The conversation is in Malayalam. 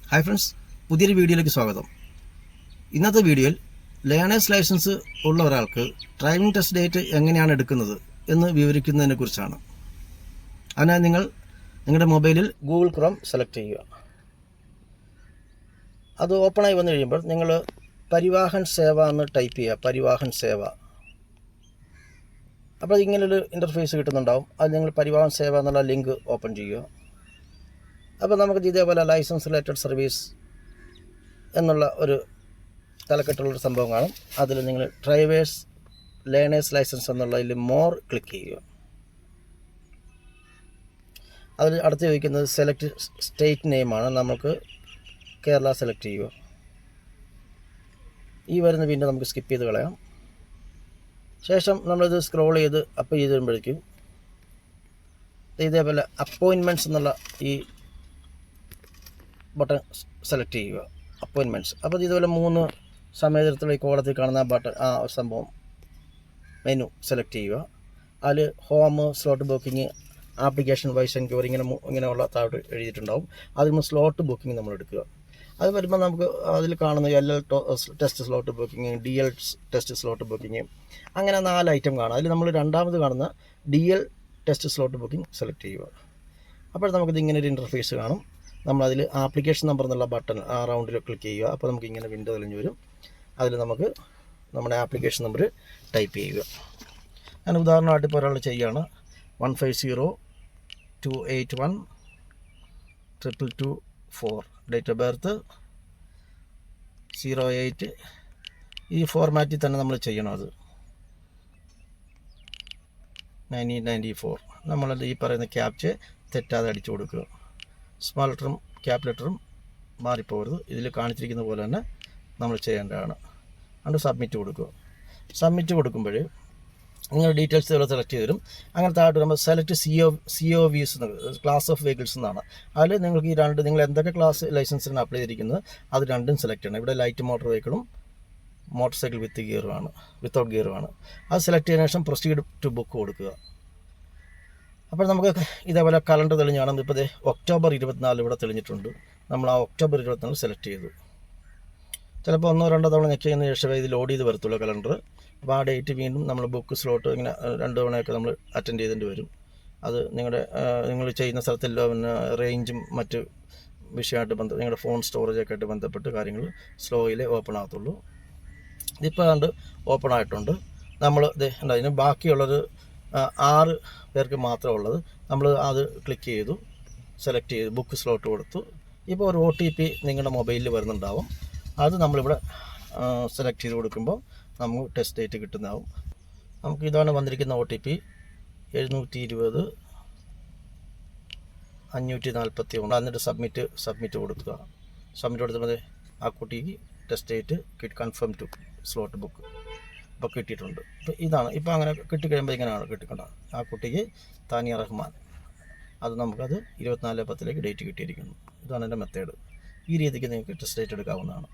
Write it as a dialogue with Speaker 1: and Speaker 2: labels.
Speaker 1: ഹായ് ഫ്രണ്ട്സ്, പുതിയൊരു വീഡിയോയിലേക്ക് സ്വാഗതം. ഇന്നത്തെ വീഡിയോയിൽ ലേണേഴ്സ് ലൈസൻസ് ഉള്ള ഒരാൾക്ക് ഡ്രൈവിംഗ് ടെസ്റ്റ് ഡേറ്റ് എങ്ങനെയാണ് എടുക്കുന്നത് എന്ന് വിവരിക്കുന്നതിനെ കുറിച്ചാണ്. അതിനായി നിങ്ങളുടെ മൊബൈലിൽ ഗൂഗിൾ ക്രോം സെലക്ട് ചെയ്യുക. അത് ഓപ്പണായി വന്നു കഴിയുമ്പോൾ നിങ്ങൾ പരിവാഹൻ സേവ എന്ന് ടൈപ്പ് ചെയ്യുക. പരിവാഹൻ സേവ. അപ്പോൾ ഇങ്ങനൊരു ഇൻ്റർഫേസ് കിട്ടുന്നുണ്ടാവും. അത് നിങ്ങൾ പരിവാഹൻ സേവ എന്നുള്ള ലിങ്ക് ഓപ്പൺ ചെയ്യുക. അപ്പോൾ നമുക്ക് ഇതേപോലെ ലൈസൻസ് റിലേറ്റഡ് സർവീസ് എന്നുള്ള ഒരു തലക്കെട്ടുള്ളൊരു സംഭവം കാണും. അതിൽ നിങ്ങൾ ഡ്രൈവേഴ്സ് ലേണേഴ്സ് ലൈസൻസ് എന്നുള്ളതിൽ മോർ ക്ലിക്ക് ചെയ്യുക. അതിൽ അടുത്ത് ചോദിക്കുന്നത് സെലക്ട് സ്റ്റേറ്റ് നെയിമാണ്. നമുക്ക് കേരള സെലക്ട് ചെയ്യുക. ഈ വരുന്ന വീണ്ടും നമുക്ക് സ്കിപ്പ് ചെയ്ത് കളയാം. ശേഷം നമ്മളിത് സ്ക്രോൾ ചെയ്ത് അപ്പ് ചെയ്ത് വരുമ്പോഴേക്കും ഇതേപോലെ അപ്പോയിൻമെൻറ്റ്സ് എന്നുള്ള ഈ ബട്ടൺ സെലക്ട് ചെയ്യുക. അപ്പോയിൻമെൻറ്റ്സ്. അപ്പോൾ ഇതുപോലെ 3 സമയത്തിലുള്ള ഈ കോളത്തിൽ കാണുന്ന ബട്ടൺ സംഭവം മെനു സെലക്ട് ചെയ്യുക. അതിൽ home, slot booking, application wise enquiry ഇങ്ങനെയുള്ള താഴോട്ട് എഴുതിയിട്ടുണ്ടാവും. അതിൽ സ്ലോട്ട് ബുക്കിംഗ് നമ്മൾ എടുക്കുക. അത് വരുമ്പോൾ നമുക്ക് അതിൽ കാണുന്ന LL test slot booking, DL test slot booking, അങ്ങനെ 4 ഐറ്റം കാണാം. അതിൽ നമ്മൾ രണ്ടാമത് കാണുന്ന DL test slot booking select ചെയ്യുക. അപ്പോൾ നമുക്കിത് ഇങ്ങനെ ഒരു ഇൻ്റർഫേസ് കാണും. നമ്മളതിൽ ആപ്ലിക്കേഷൻ നമ്പർ എന്നുള്ള ബട്ടൺ ആ റൗണ്ടിൽ ക്ലിക്ക് ചെയ്യുക. അപ്പോൾ നമുക്ക് ഇങ്ങനെ വിൻഡോ തെളിഞ്ഞ് വരും. അതിൽ നമുക്ക് നമ്മുടെ ആപ്ലിക്കേഷൻ നമ്പർ ടൈപ്പ് ചെയ്യുക. ഞാൻ ഉദാഹരണമായിട്ട് ഇപ്പോൾ ഒരാൾ ചെയ്യുകയാണ്. 150281224. Date of birth 08. ഈ ഫോർമാറ്റിൽ തന്നെ നമ്മൾ ചെയ്യണം. അത് 1994. നമ്മളത് ഈ പറയുന്ന ക്യാപ്ച തെറ്റാതെ അടിച്ചു കൊടുക്കുക. സ്മാൾ ലെറ്ററും ക്യാപ് ലെറ്ററും മാറിപ്പോകരുത്. ഇതിൽ കാണിച്ചിരിക്കുന്ന പോലെ തന്നെ നമ്മൾ ചെയ്യേണ്ടതാണ്. അതുകൊണ്ട് സബ്മിറ്റ് കൊടുക്കുക. സബ്മിറ്റ് കൊടുക്കുമ്പോൾ നിങ്ങൾ ഡീറ്റെയിൽസ് ഇവിടെ സെലക്ട് ചെയ്ത് തരും. അങ്ങനെ താഴോട്ട് വരുമ്പോൾ select COVs class of vehicles എന്നാണ്. അതിൽ നിങ്ങൾക്ക് ഈ നിങ്ങൾ എന്തൊക്കെ ക്ലാസ് ലൈസൻസിന് അപ്ലൈ ചെയ്തിരിക്കുന്നത് അത് രണ്ടും സെലക്ട് ചെയ്യണം. ഇവിടെ ലൈറ്റ് മോട്ടോർ വെഹിക്കിളും മോട്ടോർ സൈക്കിൾ വിത്തൗട്ട് ഗിയറുമാണ്. അത് സെലക്ട് ചെയ്തതിനു ശേഷം പ്രൊസീഡ് ടു ബുക്ക് കൊടുക്കുക. അപ്പോൾ നമുക്ക് ഇതേപോലെ കലണ്ടർ തെളിഞ്ഞാണ്. ഇപ്പോൾ ഒക്ടോബർ 24 ഇവിടെ തെളിഞ്ഞിട്ടുണ്ട്. നമ്മൾ ആ ഒക്ടോബർ 24 സെലക്ട് ചെയ്തു. ചിലപ്പോൾ 1-2 തവണ ഞെക്ക് ചെയ്യുന്ന ശേഷമേ ഇത് ലോഡ് ചെയ്ത് വരത്തുള്ളൂ കലണ്ടർ. അപ്പോൾ ആ ഡേറ്റ് വീണ്ടും നമ്മൾ ബുക്ക് സ്ലോട്ട് ഇങ്ങനെ 2 തവണയൊക്കെ നമ്മൾ അറ്റൻഡ് ചെയ്തേണ്ടി വരും. അത് നിങ്ങൾ ചെയ്യുന്ന സ്ഥലത്തെല്ലാം പിന്നെ റേഞ്ചും മറ്റ് വിഷയമായിട്ട് നിങ്ങളുടെ ഫോൺ സ്റ്റോറേജൊക്കെ ആയിട്ട് ബന്ധപ്പെട്ട് കാര്യങ്ങൾ സ്ലോയിലേ ഓപ്പൺ ആകത്തുള്ളൂ. ഇതിപ്പോൾ കണ്ട് ഓപ്പൺ ആയിട്ടുണ്ട്. നമ്മൾ അതിന് ബാക്കിയുള്ളത് 6 പേർക്ക് മാത്രമുള്ളത്. നമ്മൾ അത് ക്ലിക്ക് ചെയ്തു, സെലക്ട് ചെയ്തു, ബുക്ക് സ്ലോട്ട് കൊടുത്തു. ഇപ്പോൾ ഒരു OTP നിങ്ങളുടെ മൊബൈലിൽ വരുന്നുണ്ടാവും. അത് നമ്മളിവിടെ സെലക്ട് ചെയ്ത് കൊടുക്കുമ്പോൾ നമുക്ക് ടെസ്റ്റ് ഡേറ്റ് കിട്ടുന്നതാവും. നമുക്ക് ഇതാണ് വന്നിരിക്കുന്ന OTP 720-541. എന്നിട്ട് സബ്മിറ്റ് കൊടുക്കുക. സബ്മിറ്റ് കൊടുത്തുമ്പോൾ ആ കുട്ടിക്ക് test date confirm to slot book ഇപ്പോൾ കിട്ടിയിട്ടുണ്ട്. ഇപ്പോൾ ഇതാണ്. ഇപ്പോൾ അങ്ങനെ കിട്ടിക്കഴിയുമ്പോൾ ഇങ്ങനെയാണ് കിട്ടിക്കൊണ്ടത്. ആ കുട്ടിക്ക് താനിയ റഹ്മാൻ. അത് നമുക്കത് 24/10 ഡേറ്റ് കിട്ടിയിരിക്കുന്നു. ഇതാണ് എൻ്റെ മെത്തേഡ്. ഈ രീതിക്ക് നിങ്ങൾക്ക് ടെസ്റ്റ് ഡേറ്റ് എടുക്കാവുന്നതാണ്.